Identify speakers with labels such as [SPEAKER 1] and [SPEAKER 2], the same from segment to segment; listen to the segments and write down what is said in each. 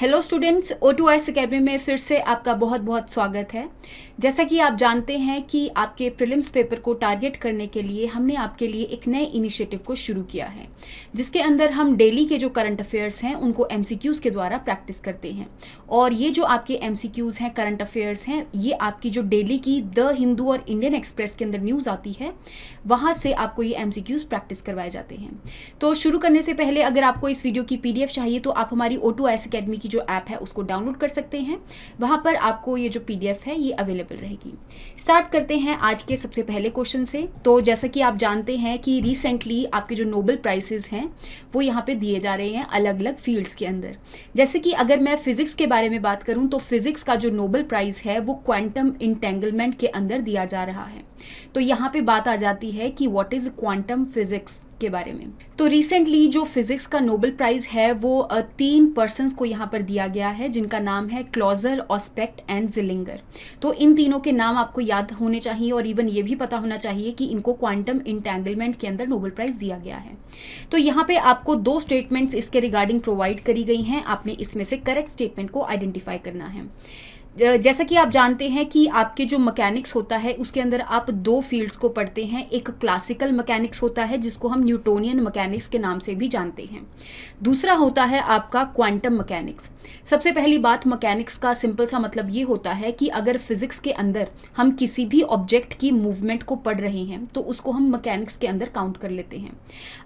[SPEAKER 1] Hello students, O2S academy में फिर से आपका बहुत बहुत स्वागत है। जैसा कि आप जानते हैं कि आपके प्रीलिम्स पेपर को टारगेट करने के लिए हमने आपके लिए एक नए इनिशिएटिव को शुरू किया है, जिसके अंदर हम डेली के जो करंट अफेयर्स हैं उनको MCQs के द्वारा प्रैक्टिस करते हैं। और ये जो आपके MCQs हैं, करंट अफेयर्स हैं, ये आपकी जो डेली की द हिंदू और इंडियन एक्सप्रेस के अंदर न्यूज़ आती है, वहाँ से आपको ये MCQs प्रैक्टिस करवाए जाते हैं। तो शुरू करने से पहले अगर आपको इस वीडियो की PDF चाहिए तो आप हमारी O2S अकेडमी की जो ऐप है उसको डाउनलोड कर सकते हैं। वहाँ पर आपको ये जो PDF है ये अवेलेबल रहेगी। स्टार्ट करते हैं आज के सबसे पहले क्वेश्चन से। तो जैसा कि आप जानते हैं कि रिसेंटली आपके जो नोबेल प्राइजेस हैं वो यहाँ पे दिए जा रहे हैं अलग अलग फील्ड्स के अंदर। जैसे कि अगर मैं फिजिक्स के बारे में बात करूँ तो फिजिक्स का जो नोबेल प्राइज़ है वो क्वांटम इंटेंगलमेंट के अंदर दिया जा रहा है। तो यहाँ पे बात आ जाती है कि व्हाट इज़ क्वांटम फिजिक्स के बारे में। तो रिसेंटली जो फिजिक्स का नोबेल प्राइज़ है वो 3 पर्सन्स को यहाँ पर दिया गया है, जिनका नाम है क्लॉजर, ऑस्पेक्ट एंड जिलिंगर। तो इन तीनों के नाम आपको याद होने चाहिए और इवन ये भी पता होना चाहिए कि इनको क्वांटम इंटेंगलमेंट के अंदर नोबेल प्राइज़ दिया गया है। तो यहाँ पे आपको 2 स्टेटमेंट्स इसके रिगार्डिंग प्रोवाइड करी गई हैं। आपने इसमें से करेक्ट स्टेटमेंट को आइडेंटिफाई करना है। जैसा कि आप जानते हैं कि आपके जो मैकेनिक्स होता है उसके अंदर आप 2 फील्ड्स को पढ़ते हैं। एक क्लासिकल मैकेनिक्स होता है जिसको हम न्यूटोनियन मैकेनिक्स के नाम से भी जानते हैं। दूसरा होता है आपका क्वांटम मैकेनिक्स। सबसे पहली बात, मैकेनिक्स का सिंपल सा मतलब ये होता है कि अगर फिजिक्स के अंदर हम किसी भी ऑब्जेक्ट की मूवमेंट को पढ़ रहे हैं तो उसको हम मैकेनिक्स के अंदर काउंट कर लेते हैं।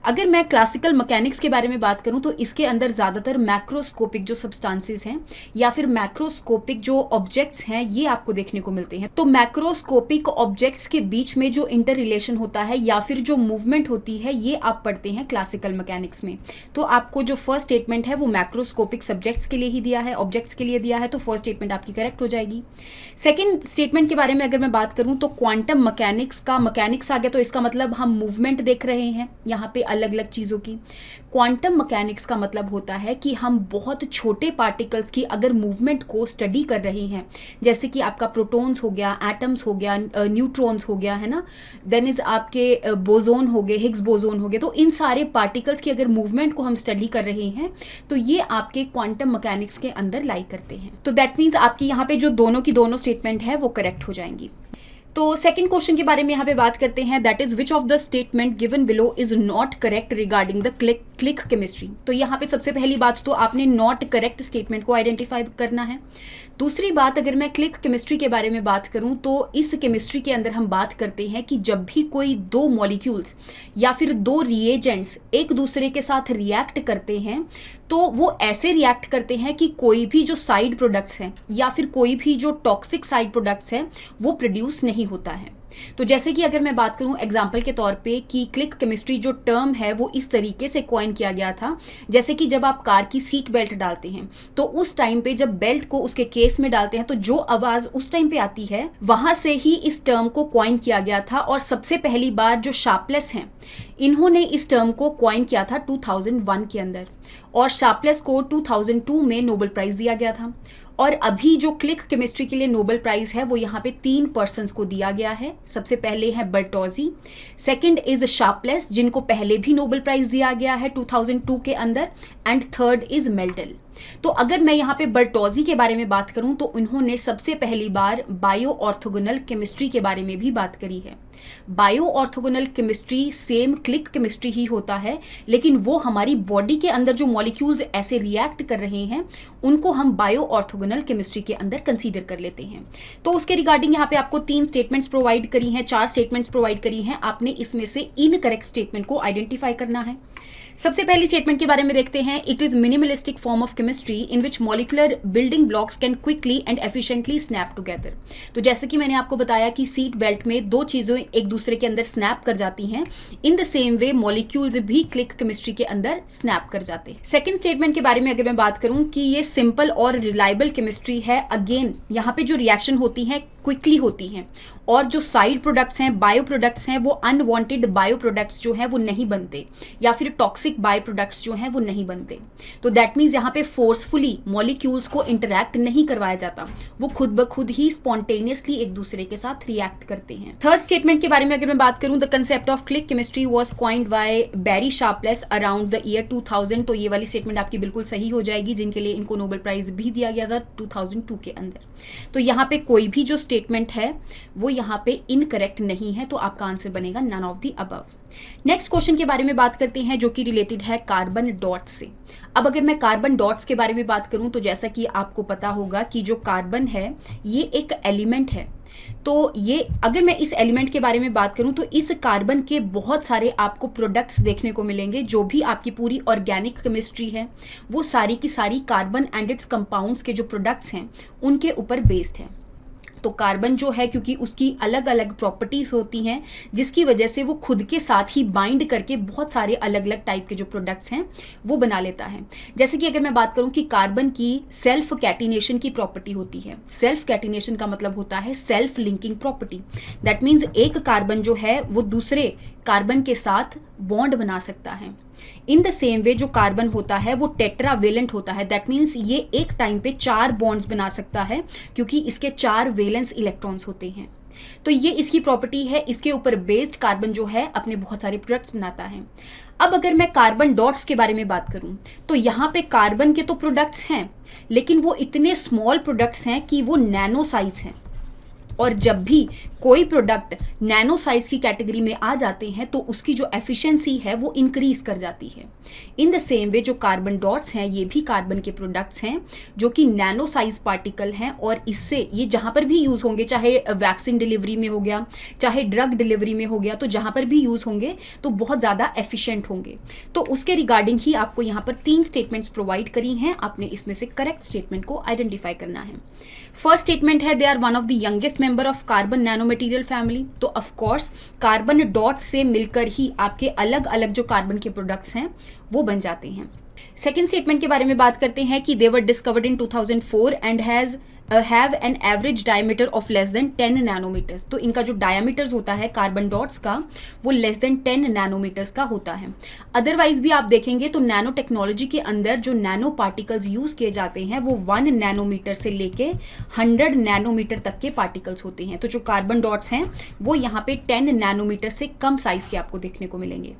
[SPEAKER 1] अगर मैं क्लासिकल मैकेनिक्स के बारे में बात करूँ तो इसके अंदर ज़्यादातर मैक्रोस्कोपिक जो सब्सटेंसेस हैं या फिर मैक्रोस्कोपिक जो ऑब्जेक्ट्स हैं ये आपको देखने को मिलते हैं। तो मैक्रोस्कोपिक ऑब्जेक्ट्स के बीच में जो इंटर रिलेशन होता है या फिर जो मूवमेंट होती है ये आप पढ़ते हैं क्लासिकल मैकेनिक्स में। तो आपको जो फर्स्ट स्टेटमेंट है वो मैक्रोस्कोपिक सब्जेक्ट्स के लिए ही दिया है, ऑब्जेक्ट्स के लिए दिया है, तो फर्स्ट स्टेटमेंट आपकी करेक्ट हो जाएगी। सेकंड स्टेटमेंट के बारे में अगर मैं बात करूं तो क्वांटम मैकेनिक्स का मैकेनिक्स आ गया, तो इसका मतलब हम मूवमेंट देख रहे हैं यहाँ पे अलग अलग चीज़ों की। क्वांटम मैकेनिक्स का मतलब होता है कि हम बहुत छोटे पार्टिकल्स की अगर मूवमेंट को स्टडी कर रहे हैं, जैसे कि आपका प्रोटॉन्स हो गया, एटम्स हो गया, न्यूट्रॉन्स हो गया, है ना, देन इज आपके बोजोन हो गए, हिग्स बोजोन हो गए। तो इन सारे पार्टिकल्स की अगर मूवमेंट को हम स्टडी कर रहे हैं तो ये आपके क्वांटम मैकेनिक्स के अंदर लाई करते हैं। तो दैट मीन्स आपकी यहाँ पे जो दोनों की दोनों स्टेटमेंट है वो करेक्ट हो जाएंगी। तो सेकंड क्वेश्चन के बारे में यहाँ पे बात करते हैं, that is which of the statement given below is not correct regarding the click chemistry. तो यहाँ पे सबसे पहली बात तो आपने नॉट करेक्ट स्टेटमेंट को आइडेंटिफाई करना है। दूसरी बात, अगर मैं क्लिक केमिस्ट्री के बारे में बात करूं तो इस केमिस्ट्री के अंदर हम बात करते हैं कि जब भी कोई 2 मॉलिक्यूल्स या फिर 2 रिएजेंट्स एक दूसरे के साथ रिएक्ट करते हैं तो वो ऐसे रिएक्ट करते हैं कि कोई भी जो साइड प्रोडक्ट्स हैं या फिर कोई भी जो टॉक्सिक साइड प्रोडक्ट्स हैं वो प्रोड्यूस नहीं होता है। तो जैसे कि अगर मैं बात करूं एग्जाम्पल के तौर पे कि क्लिक केमिस्ट्री जो टर्म है वो इस तरीके से कॉइन किया गया था, जैसे कि जब आप कार की सीट बेल्ट डालते हैं तो उस टाइम पे जब बेल्ट को उसके केस में डालते हैं तो जो आवाज़ उस टाइम पे आती है वहाँ से ही इस टर्म को कॉइन किया गया था। और सबसे पहली बार जो शार्पलेस हैं इन्होंने इस टर्म को कॉइन किया था 2001 के अंदर, और शार्पलेस को 2002 में नोबेल प्राइज़ दिया गया था। और अभी जो क्लिक केमिस्ट्री के लिए नोबेल प्राइज़ है वो यहाँ पे 3 पर्सन्स को दिया गया है। सबसे पहले है बर्टोजी, सेकंड इज शार्पलेस जिनको पहले भी नोबेल प्राइज़ दिया गया है 2002 के अंदर, एंड थर्ड इज मेल्डल। तो अगर मैं यहाँ पे बर्टोजी के बारे में बात करूँ तो इन्होंने सबसे पहली बार बायो ऑर्थोगोनल केमिस्ट्री के बारे में भी बात करी है। Bio orthogonal chemistry same click chemistry ही होता है, लेकिन वो हमारी बॉडी के अंदर जो मॉलिक्यूल्स ऐसे रिएक्ट कर रहे हैं उनको हम बायो ऑर्थोगोनल केमिस्ट्री के अंदर कंसीडर कर लेते हैं। तो उसके रिगार्डिंग यहाँ पे आपको 3 स्टेटमेंट्स प्रोवाइड करी हैं, 4 स्टेटमेंट्स प्रोवाइड करी हैं। आपने इसमें से इनकरेक्ट स्टेटमेंट को आइडेंटिफाई करना है। सबसे पहली स्टेटमेंट के बारे में देखते हैं, it is minimalistic form of chemistry in which molecular building blocks can quickly and efficiently snap together. तो जैसे कि मैंने आपको बताया कि सीट बेल्ट में 2 चीज़ें एक दूसरे के अंदर स्नैप कर जाती हैं, in the same way molecules भी क्लिक केमिस्ट्री के अंदर स्नैप कर जाते हैं। सेकंड स्टेटमेंट के बारे में अगर मैं बात करूं कि ये सिंपल और रिलायबल केमिस्ट्री है, अगेन यहाँ पे जो रिएक्शन होती है क्विकली होती हैं, और जो साइड प्रोडक्ट्स हैं, बायो प्रोडक्ट्स हैं, वो अनवांटेड बायो प्रोडक्ट्स जो हैं वो नहीं बनते, या फिर टॉक्सिक बायो प्रोडक्ट्स जो हैं वो नहीं बनते। तो दैट मीन्स यहाँ पे फोर्सफुली मॉलिक्यूल्स को इंटरैक्ट नहीं करवाया जाता, वो खुद ब खुद ही स्पॉन्टेनियसली एक दूसरे के साथ रिएक्ट करते हैं। थर्ड स्टेटमेंट के बारे में अगर मैं बात करूं, the concept of click chemistry was coined by Barry Sharpless around the year 2000। तो ये वाली स्टेटमेंट आपकी बिल्कुल सही हो जाएगी, जिनके लिए इनको नोबेल प्राइज भी दिया गया था 2002 के अंदर। तो यहाँ पे कोई भी जो स्टेटमेंट है वो यहाँ पे इनकरेक्ट नहीं है, तो आपका आंसर बनेगा none of the above. Next question के बारे में बात करते हैं, जो कि रिलेटेड है कार्बन डॉट्स से। अब अगर मैं कार्बन डॉट्स के बारे में बात करूं, तो जैसा कि आपको पता होगा कि जो कार्बन है ये एक एलिमेंट है। तो ये अगर मैं इस एलिमेंट के बारे में बात करूं, तो इस कार्बन के बहुत सारे आपको प्रोडक्ट्स देखने को मिलेंगे। जो भी आपकी पूरी ऑर्गेनिक केमिस्ट्री है वो सारी की सारी कार्बन एंड इट्स कंपाउंड्स के जो प्रोडक्ट्स हैं उनके ऊपर बेस्ड है। तो कार्बन जो है, क्योंकि उसकी अलग अलग प्रॉपर्टीज होती हैं, जिसकी वजह से वो खुद के साथ ही बाइंड करके बहुत सारे अलग अलग टाइप के जो प्रोडक्ट्स हैं वो बना लेता है। जैसे कि अगर मैं बात करूं कि कार्बन की सेल्फ कैटिनेशन की प्रॉपर्टी होती है। सेल्फ कैटिनेशन का मतलब होता है self linking property. That means एक कार्बन जो है वो दूसरे कार्बन के साथ बॉन्ड बना सकता है। इन द सेम वे जो कार्बन होता है वो टेट्रावेलेंट होता है। दैट मीन्स ये एक टाइम पे 4 बॉन्ड्स बना सकता है, क्योंकि इसके 4 वैलेंस इलेक्ट्रॉन्स होते हैं। तो ये इसकी प्रॉपर्टी है, इसके ऊपर बेस्ड कार्बन जो है अपने बहुत सारे प्रोडक्ट्स बनाता है। अब अगर मैं कार्बन डॉट्स के बारे में बात करूं, तो यहाँ पे कार्बन के तो प्रोडक्ट्स हैं, लेकिन वो इतने स्मॉल प्रोडक्ट्स हैं कि वो नैनो साइज हैं। और जब भी कोई प्रोडक्ट नैनो साइज की कैटेगरी में आ जाते हैं तो उसकी जो एफिशिएंसी है वो इंक्रीज कर जाती है। इन द सेम वे जो कार्बन डॉट्स हैं ये भी कार्बन के प्रोडक्ट्स हैं, जो कि नैनो साइज पार्टिकल हैं, और इससे ये जहाँ पर भी यूज़ होंगे, चाहे वैक्सीन डिलीवरी में हो गया, चाहे ड्रग डिलीवरी में हो गया, तो जहाँ पर भी यूज़ होंगे तो बहुत ज़्यादा एफिशिएंट होंगे। तो उसके रिगार्डिंग ही आपको यहाँ पर 3 स्टेटमेंट्स प्रोवाइड करी हैं, आपने इसमें से करेक्ट स्टेटमेंट को आइडेंटिफाई करना है। फर्स्ट स्टेटमेंट है, they are one of the youngest member of carbon nano material family. तो ऑफ कोर्स कार्बन डॉट से मिलकर ही आपके अलग अलग जो कार्बन के प्रोडक्ट्स हैं वो बन जाते हैं। सेकेंड स्टेटमेंट के बारे में बात करते हैं कि they were discovered in 2004 and have an average diameter of less than 10 nanometers. तो इनका जो डायमीटर्स होता है कार्बन डॉट्स का वो लेस देन 10 नैनोमीटर्स का होता है। अदरवाइज भी आप देखेंगे तो नैनो टेक्नोलॉजी के अंदर जो नैनो पार्टिकल्स यूज किए जाते हैं वो 1 नैनोमीटर से लेके 100 नैनोमीटर तक के पार्टिकल्स होते हैं। तो जो कार्बन डॉट्स हैं वो यहाँ पे 10 नैनोमीटर से कम साइज के आपको देखने को मिलेंगे।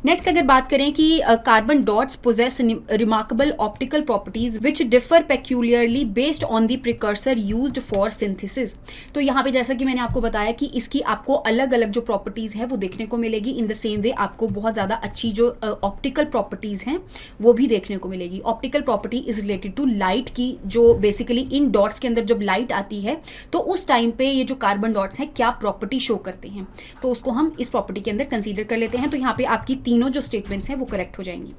[SPEAKER 1] नेक्स्ट अगर बात करें कि carbon dots possess remarkable optical properties which differ peculiarly based on the precursor used for synthesis. तो यहाँ पे जैसा कि मैंने आपको बताया कि इसकी आपको अलग अलग जो प्रॉपर्टीज है वो देखने को मिलेगी। इन द सेम वे आपको बहुत ज़्यादा अच्छी जो ऑप्टिकल प्रॉपर्टीज हैं वो भी देखने को मिलेगी। Optical property is related to light की, जो बेसिकली इन डॉट्स के अंदर जब लाइट आती है तो उस टाइम पे ये जो कार्बन डॉट्स हैं क्या प्रॉपर्टी शो करते हैं, तो उसको हम इस प्रॉपर्टी के अंदर कंसीडर कर लेते हैं। तो यहाँ पे आपकी तीनों जो स्टेटमेंट्स हैं वो करेक्ट हो जाएंगी।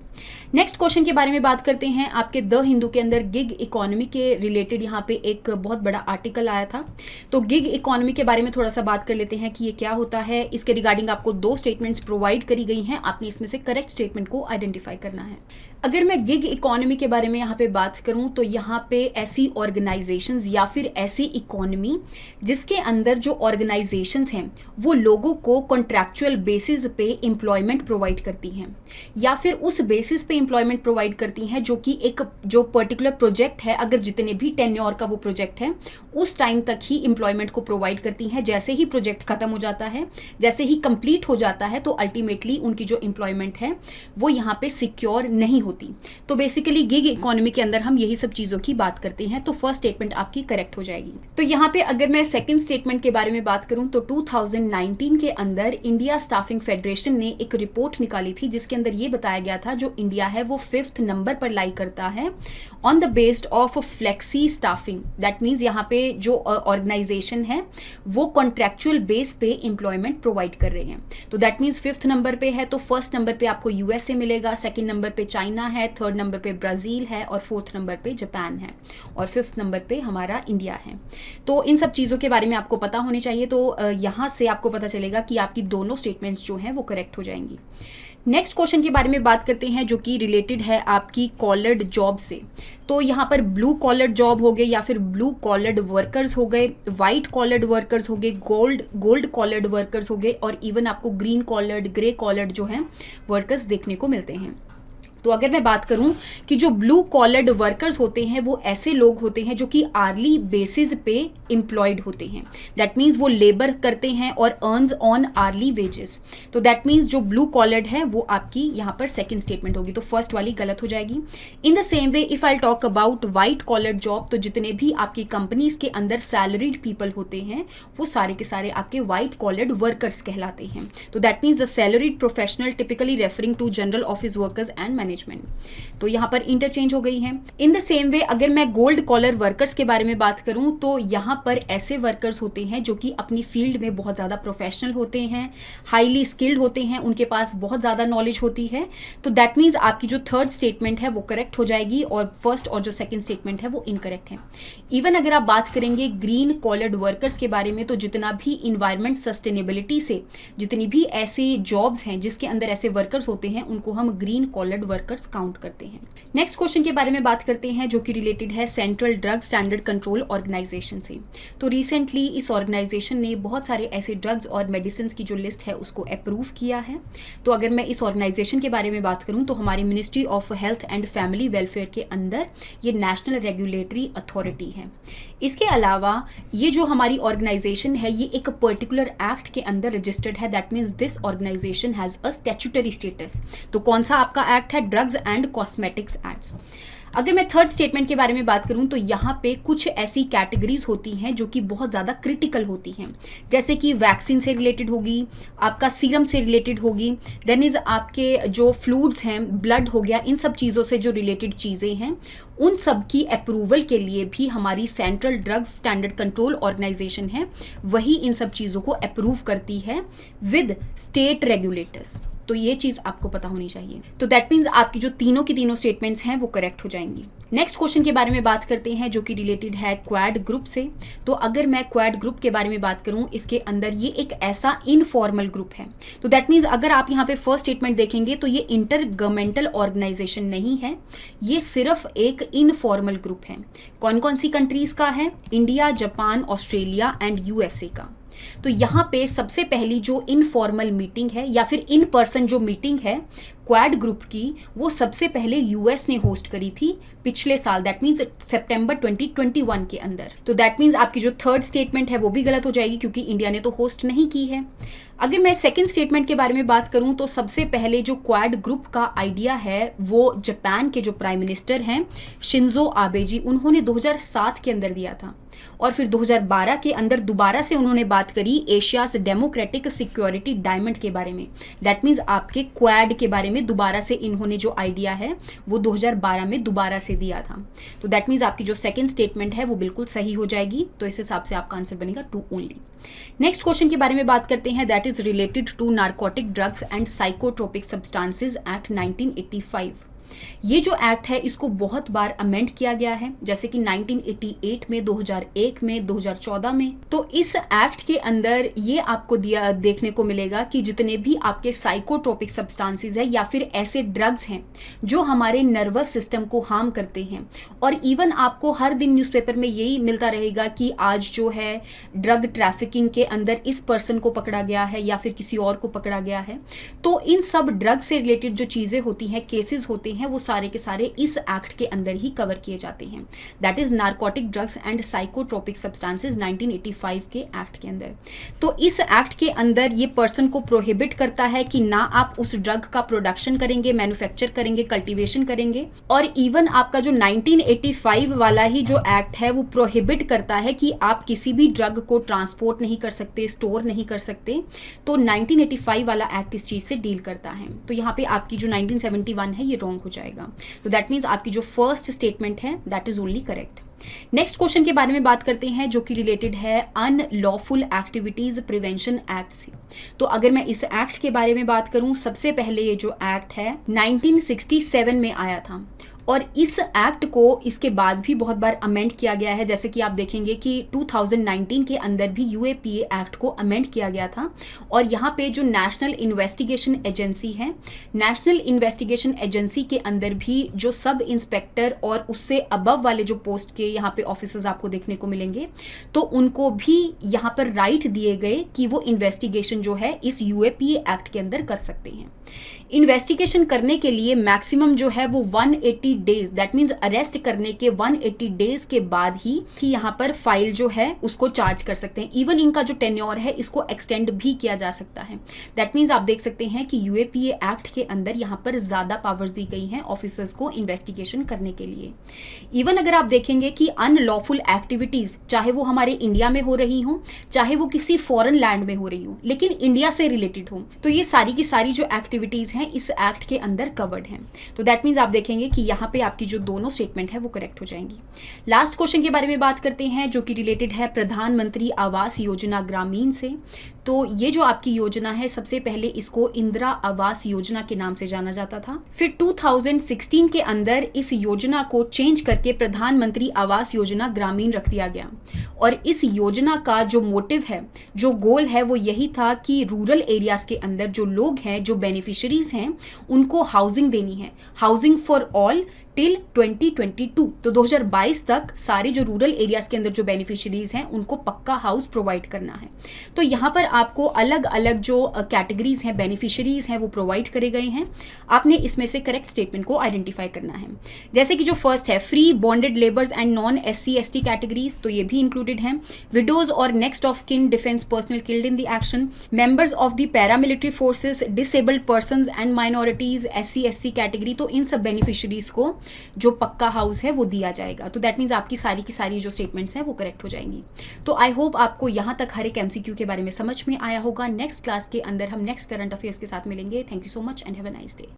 [SPEAKER 1] नेक्स्ट क्वेश्चन के बारे में बात करते हैं। आपके द हिंदू के अंदर गिग इकोनॉमी के रिलेटेड यहाँ पे एक बहुत बड़ा आर्टिकल आया था। तो गिग इकोनॉमी के बारे में थोड़ा सा बात कर लेते हैं कि ये क्या होता है। इसके रिगार्डिंग आपको 2 स्टेटमेंट्स प्रोवाइड करी गई हैं, आपने इसमें से करेक्ट स्टेटमेंट को आइडेंटिफाई करना है। अगर मैं गिग इकोनॉमी के बारे में यहाँ पे बात करूँ तो यहाँ पे ऐसी ऑर्गेनाइजेशंस या फिर ऐसी इकोनॉमी जिसके अंदर जो ऑर्गेनाइजेशंस हैं वो लोगों को कॉन्ट्रैक्चुअल बेसिस पे एम्प्लॉयमेंट प्रोवाइड करती हैं, या फिर उस बेसिस पे एम्प्लॉयमेंट प्रोवाइड करती हैं जो कि एक जो पर्टिकुलर प्रोजेक्ट है, अगर जितने भी टेन्योर का वो प्रोजेक्ट है उस टाइम तक ही एम्प्लॉयमेंट को प्रोवाइड करती हैं। जैसे ही प्रोजेक्ट खत्म हो जाता है, जैसे ही कंप्लीट हो जाता है, तो अल्टीमेटली उनकी जो एम्प्लॉयमेंट है वो यहाँ पे सिक्योर नहीं होती। तो बेसिकली गिग इकोनॉमी के अंदर हम यही सब चीज़ों की बात करते हैं। तो फर्स्ट स्टेटमेंट आपकी करेक्ट हो जाएगी। तो यहाँ पे अगर मैं सेकंड स्टेटमेंट के बारे में बात करूँ तो 2019 के अंदर इंडिया स्टाफिंग फेडरेशन ने एक रिपोर्ट निकाली थी जिसके अंदर ये बताया गया था जो इंडिया है वो 5th नंबर पर लाई करता है on the based of flexi staffing. That means यहाँ पे जो ऑर्गेनाइजेशन है वो कॉन्ट्रैक्चुअल बेस पे एम्प्लॉयमेंट प्रोवाइड कर रहे हैं। तो दैट मीन्स 5th नंबर पे है, तो फर्स्ट नंबर पे आपको यूएसए मिलेगा, सेकंड नंबर पे चाइना है, थर्ड नंबर पे ब्राज़ील है और 4th नंबर पे जापान है और 5th नंबर पे हमारा इंडिया है। तो इन सब चीज़ों के बारे में आपको पता होनी चाहिए। तो यहाँ से आपको पता चलेगा कि आपकी दोनों स्टेटमेंट्स जो हैं वो करेक्ट हो जाएंगी। नेक्स्ट क्वेश्चन के बारे में बात करते हैं जो कि रिलेटेड है आपकी कॉलर्ड जॉब से। तो यहाँ पर ब्लू कॉलर्ड जॉब हो गए या फिर ब्लू कॉलर्ड वर्कर्स हो गए, वाइट कॉलर्ड वर्कर्स हो गए, गोल्ड कॉलर्ड वर्कर्स हो गए और इवन आपको ग्रीन कॉलर्ड, ग्रे कॉलर्ड जो हैं वर्कर्स देखने को मिलते हैं। तो अगर मैं बात करूं कि जो ब्लू कॉलर्ड वर्कर्स होते हैं वो ऐसे लोग होते हैं जो कि आर्ली बेसिस पे एम्प्लॉयड होते हैं। दैट मीन्स वो लेबर करते हैं और अर्न्स ऑन आर्ली वेजेस। तो दैट मीन्स जो ब्लू कॉलर्ड है वो आपकी यहाँ पर सेकंड स्टेटमेंट होगी, तो फर्स्ट वाली गलत हो जाएगी। In the same way if I talk about white collared job, तो जितने भी आपकी कंपनीज के अंदर सैलरीड पीपल होते हैं वो सारे के सारे आपके वाइट कॉलर्ड वर्कर्स कहलाते हैं। तो that means the salaried professional typically referring to general office workers and management. तो यहाँ पर इंटरचेंज हो गई है। इन द सेम वे अगर मैं गोल्ड कॉलर वर्कर्स के बारे में बात करूं तो यहाँ पर ऐसे वर्कर्स होते हैं जो कि अपनी फील्ड में बहुत ज़्यादा प्रोफेशनल होते हैं, हाईली स्किल्ड होते हैं, उनके पास बहुत ज़्यादा नॉलेज होती है। तो दैट मीन्स आपकी जो थर्ड स्टेटमेंट है वो करेक्ट हो जाएगी और फर्स्ट और जो सेकेंड स्टेटमेंट है वो इनकरेक्ट है। इवन अगर आप बात करेंगे ग्रीन कॉलर्ड वर्कर्स के बारे में, तो जितना भी इन्वायरमेंट सस्टेनेबिलिटी से जितनी भी ऐसी जॉब्स हैं जिसके अंदर ऐसे वर्कर्स होते हैं उनको हम ग्रीन कॉलर्ड वर्कर्स काउंट करते हैं। नेक्स्ट क्वेश्चन के बारे में बात करते हैं जो कि रिलेटेड है central drug standard control organisation से। तो रिसेंटली इस ऑर्गेनाइजेशन ने बहुत सारे ऐसे ड्रग्स और मेडिसिन की जो लिस्ट है उसको अप्रूव किया है। तो अगर मैं इस ऑर्गेनाइजेशन के बारे में बात करूं तो हमारी ministry of health and family welfare के अंदर ये नेशनल रेगुलेटरी अथॉरिटी है। इसके अलावा ये जो हमारी ऑर्गेनाइजेशन है ये एक पर्टिकुलर एक्ट के अंदर रजिस्टर्ड है। That means this organisation has a statutory status. तो कौन सा आपका एक्ट है? Drugs and cosmetics act. अगर मैं थर्ड स्टेटमेंट के बारे में बात करूं तो यहाँ पे कुछ ऐसी कैटेगरीज होती हैं जो कि बहुत ज़्यादा क्रिटिकल होती हैं, जैसे कि वैक्सीन से रिलेटेड होगी, आपका सीरम से रिलेटेड होगी, देन इज़ आपके जो फ्लूइड्स हैं, ब्लड हो गया, इन सब चीज़ों से जो रिलेटेड चीज़ें हैं उन सब की अप्रूवल के लिए भी हमारी central drug standard control organisation है वही इन सब चीज़ों को अप्रूव करती है विद स्टेट रेगुलेटर्स। तो ये चीज़ आपको पता होनी चाहिए। तो दैट मीन्स आपकी जो तीनों की तीनों स्टेटमेंट्स हैं वो करेक्ट हो जाएंगी। नेक्स्ट क्वेश्चन के बारे में बात करते हैं जो कि रिलेटेड है क्वाड ग्रुप से। तो अगर मैं क्वाड ग्रुप के बारे में बात करूं, इसके अंदर ये एक ऐसा इनफॉर्मल ग्रुप है। तो दैट मीन्स अगर आप यहाँ पे फर्स्ट स्टेटमेंट देखेंगे तो ये इंटर गवर्नमेंटल ऑर्गेनाइजेशन नहीं है, ये सिर्फ एक इनफॉर्मल ग्रुप है। कौन कौन सी कंट्रीज का है? India, Japan, Australia and USA का। तो यहाँ पे सबसे पहली जो इनफॉर्मल मीटिंग है या फिर इन पर्सन जो मीटिंग है क्वाड ग्रुप की, वो सबसे पहले यूएस ने होस्ट करी थी पिछले साल, दैट मीन्स सितंबर 2021 के अंदर। तो दैट मीन्स आपकी जो थर्ड स्टेटमेंट है वो भी गलत हो जाएगी क्योंकि इंडिया ने तो होस्ट नहीं की है। अगर मैं सेकंड स्टेटमेंट के बारे में बात करूं तो सबसे पहले जो क्वाड ग्रुप का आइडिया है वो जापान के जो प्राइम मिनिस्टर हैं शिंजो आबे जी, उन्होंने 2007 के अंदर दिया था और फिर 2012 के अंदर दोबारा से उन्होंने बात करी एशियाज डेमोक्रेटिक सिक्योरिटी डायमंड के बारे में। दैट मीन्स आपके क्वाड के बारे में दोबारा से इन्होंने जो आइडिया है वो 2012 में दोबारा से दिया था। तो दैट मीन्स आपकी जो सेकंड स्टेटमेंट है वो बिल्कुल सही हो जाएगी। तो इस हिसाब से आपका आंसर बनेगा 2 ओनली। नेक्स्ट क्वेश्चन के बारे में बात करते हैं that is related to narcotic drugs and psychotropic substances act 1985। ये जो एक्ट है इसको बहुत बार अमेंड किया गया है, जैसे कि 1988 में, 2001 में, 2014 में। तो इस एक्ट के अंदर ये आपको देखने को मिलेगा कि जितने भी आपके साइकोट्रोपिक सब्सटेंसेस है या फिर ऐसे ड्रग्स हैं जो हमारे नर्वस सिस्टम को हार्म करते हैं, और इवन आपको हर दिन न्यूज़पेपर में यही मिलता रहेगा कि आज जो है ड्रग ट्रैफिकिंग के अंदर इस पर्सन को पकड़ा गया है या फिर किसी और को पकड़ा गया है। तो इन सब ड्रग से रिलेटेड जो चीज़ें होती हैं, केसेस होते हैं, वो सारे के सारे इस एक्ट के अंदर ही कवर किए जाते हैं। That is narcotic drugs and psychotropic substances 1985 के एक्ट के अंदर। तो इस एक्ट के अंदर ये पर्सन को प्रोहिबिट करता है कि ना आप उस ड्रग का प्रोडक्शन करेंगे, मैन्युफैक्चर करेंगे, कल्टीवेशन करेंगे, और इवन आपका जो 1985 वाला ही जो एक्ट है वो प्रोहिबिट करता है कि आप किसी भी ड्रग को ट्रांसपोर्ट नहीं कर सकते, स्टोर नहीं कर सकते। तो 1985 वाला एक्ट इस चीज से डील करता है। तो यहाँ पे आपकी जो 1971 है ये रॉन्ग हो जाएगा। तो दैट मीन्स आपकी जो फर्स्ट स्टेटमेंट है that is only correct. Next question के बारे में बात करते हैं जो कि रिलेटेड है अनलॉफुल एक्टिविटीज प्रिवेंशन एक्ट से। तो अगर मैं इस एक्ट के बारे में बात करूं, सबसे पहले ये जो एक्ट है 1967 में आया था और इस एक्ट को इसके बाद भी बहुत बार अमेंड किया गया है। जैसे कि आप देखेंगे कि 2019 के अंदर भी यूएपीए एक्ट को अमेंड किया गया था और यहाँ पे जो नेशनल इन्वेस्टिगेशन एजेंसी है, नेशनल इन्वेस्टिगेशन एजेंसी के अंदर भी जो सब इंस्पेक्टर और उससे अबव वाले जो पोस्ट के यहाँ पे ऑफिसर्स आपको देखने को मिलेंगे, तो उनको भी यहाँ पर राइट दिए गए कि वो इन्वेस्टिगेशन जो है इस यूएपीए एक्ट के अंदर कर सकते हैं। इन्वेस्टिगेशन करने के लिए मैक्सिमम जो है वो 180 डेज, दैट मीन्स अरेस्ट करने के 180 डेज के बाद ही यहाँ पर फाइल जो है उसको चार्ज कर सकते हैं। इवन इनका जो टेन्योर है इसको एक्सटेंड भी किया जा सकता है। दैट मीन्स आप देख सकते हैं कि यूएपीए एक्ट के अंदर यहाँ पर ज़्यादा पावर्स दी गई हैं ऑफिसर्स को इन्वेस्टिगेशन करने के लिए। इवन अगर आप देखेंगे कि अनलॉफुल एक्टिविटीज़, चाहे वो हमारे इंडिया में हो रही हो, चाहे वो किसी फॉरेन लैंड में हो रही हो, लेकिन इंडिया से रिलेटेड हो, तो ये सारी की सारी जो एक्टिविटीज़ हैं इस एक्ट के अंदर कवर्ड हैं। तो दैट मीन्स आप देखेंगे कि यहाँ पे आपकी जो दोनों स्टेटमेंट है वो करेक्ट हो जाएंगी। लास्ट क्वेश्चन के बारे में बात करते हैं जो कि रिलेटेड है प्रधानमंत्री आवास योजना ग्रामीण से। तो ये जो आपकी योजना है, सबसे पहले इसको इंदिरा आवास योजना के नाम से जाना जाता था। फिर 2016 के अंदर इस योजना को चेंज करके प्रधानमंत्री आवास योजना ग्रामीण रख दिया गया और इस योजना का जो मोटिव है, जो गोल है, वो यही था कि रूरल एरियाज के अंदर जो लोग हैं, जो बेनिफिशरीज हैं, उनको हाउसिंग देनी है, हाउसिंग फॉर ऑल टिल 2022। तो 2022 तक सारे जो रूरल एरियाज के अंदर जो बेनिफिशरीज हैं उनको पक्का हाउस प्रोवाइड करना है। तो यहाँ पर आपको अलग अलग जो कैटेगरीज हैं, बेनिफिशरीज हैं, वो प्रोवाइड करे गए हैं। आपने इसमें से करेक्ट स्टेटमेंट को आइडेंटिफाई करना है। जैसे कि जो फर्स्ट है free bonded labours and non SC/ST categories, तो ये भी इंक्लूडेड हैं। विडोज और next of kin defence personnel killed in the action, members of the paramilitary forces, disabled persons and minorities, SC/SC category, तो इन सब बेनिफिशरीज को जो पक्का हाउस है वो दिया जाएगा। तो दैट मीन्स आपकी सारी की सारी जो स्टेटमेंट्स हैं वो करेक्ट हो जाएंगी। तो आई होप आपको यहाँ तक हर एक MCQ के बारे में समझ में आया होगा। नेक्स्ट क्लास के अंदर हम नेक्स्ट करंट अफेयर्स के साथ मिलेंगे। Thank you so much and have a nice day.